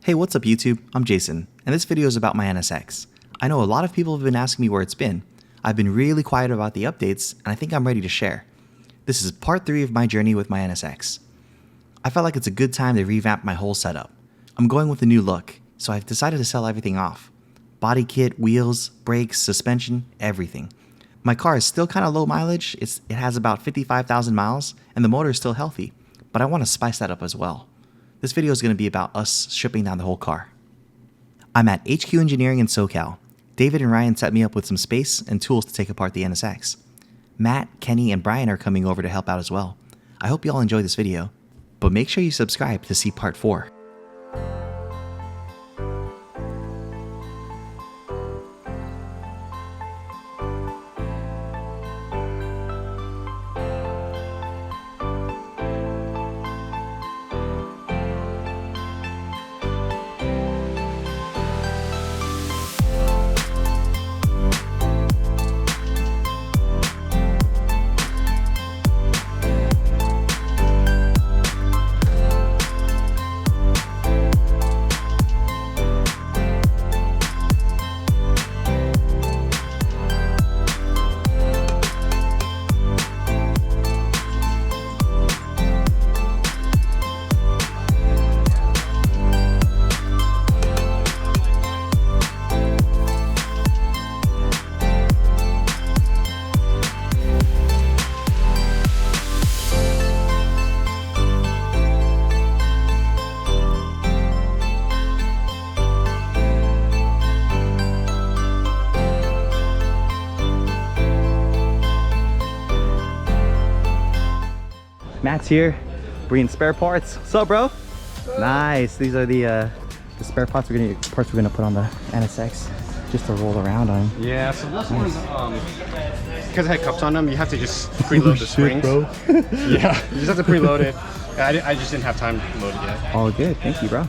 Hey, what's up YouTube? I'm Jason, and this video is about my NSX. I know a lot of people have been asking me where it's been. I've been really quiet about the updates, and I think I'm ready to share. This is part 3 of my journey with my NSX. I felt like it's a good time to revamp my whole setup. I'm going with a new look, so I've decided to sell everything off. Body kit, wheels, brakes, suspension, everything. My car is still kind of low mileage, it has about 55,000 miles, and the motor is still healthy, but I want to spice that up as well. This video is going to be about us stripping down the whole car. I'm at HQ Engineering in SoCal. David and Ryan set me up with some space and tools to take apart the NSX. Matt, Kenny, and Brian are coming over to help out as well. I hope you all enjoy this video, but make sure you subscribe to see part 4. Matt's here, bringing spare parts. What's up, bro? Nice. These are the spare parts we're gonna put on the NSX just to roll around on. Yeah. So this one's because it had cups on them. You have to just preload the springs, bro. Yeah, you just have to preload it. I just didn't have time to load it yet. All good. Thank you, bro.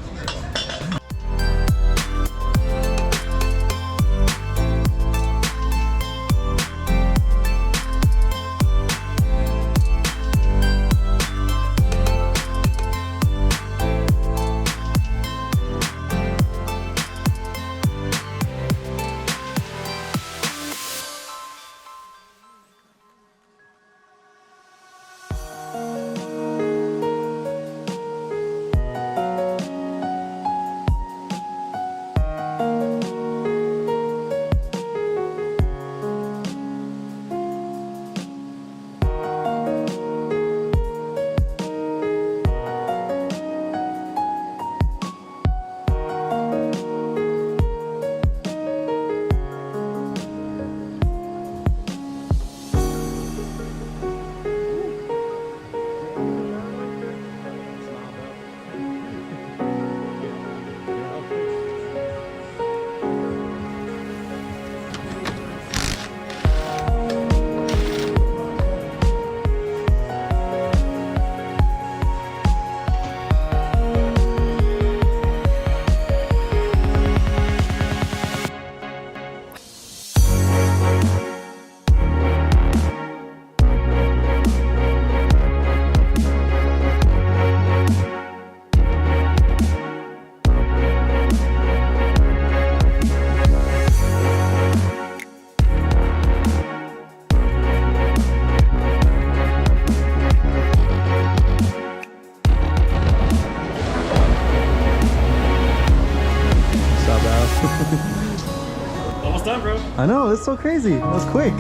Almost done, bro. I know, it's so crazy. That was quick.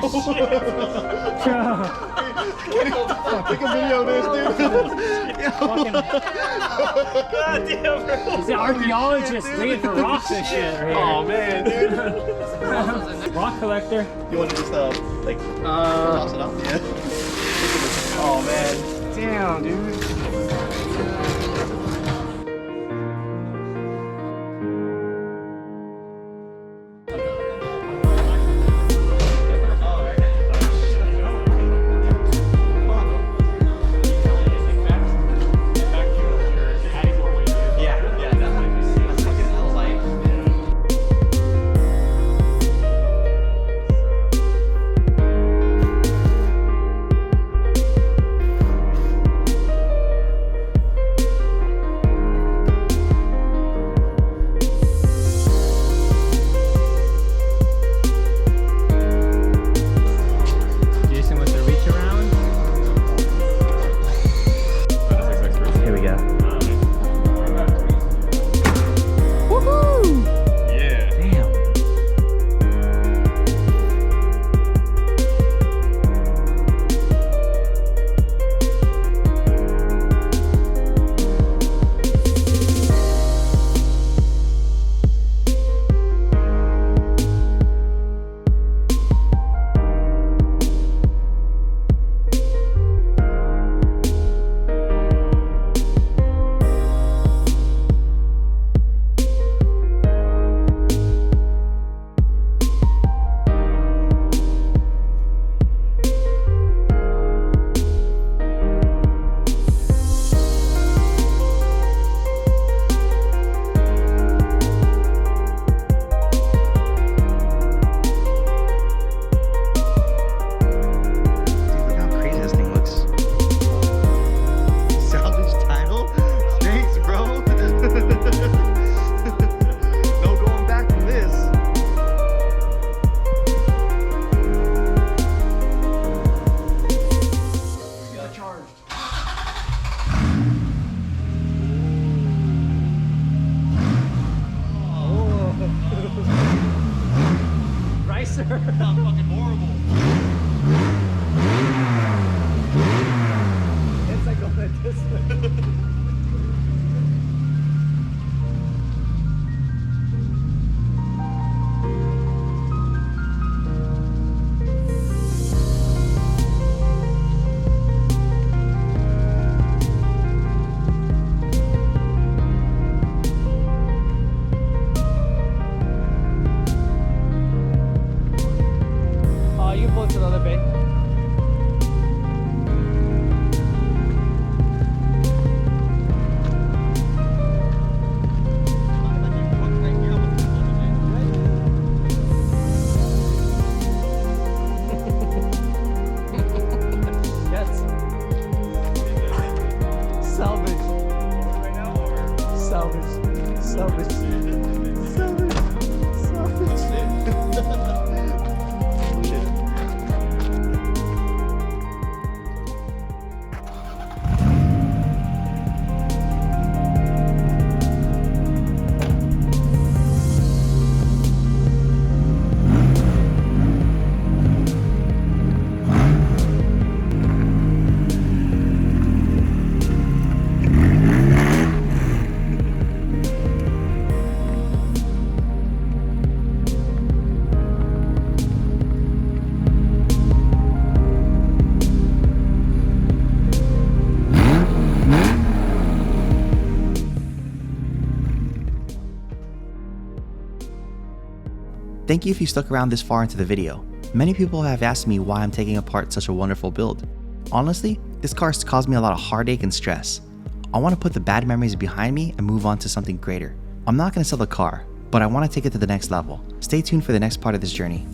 Take a video of this, dude. God damn, bro. He's an archaeologist digging for rocks and shit right here. Oh man, dude. Rock collector. You want to just like toss it up? Yeah. Oh man. Damn, dude. Thank you if you stuck around this far into the video. Many people have asked me why I'm taking apart such a wonderful build. Honestly, this car has caused me a lot of heartache and stress. I want to put the bad memories behind me and move on to something greater. I'm not going to sell the car, but I want to take it to the next level. Stay tuned for the next part of this journey.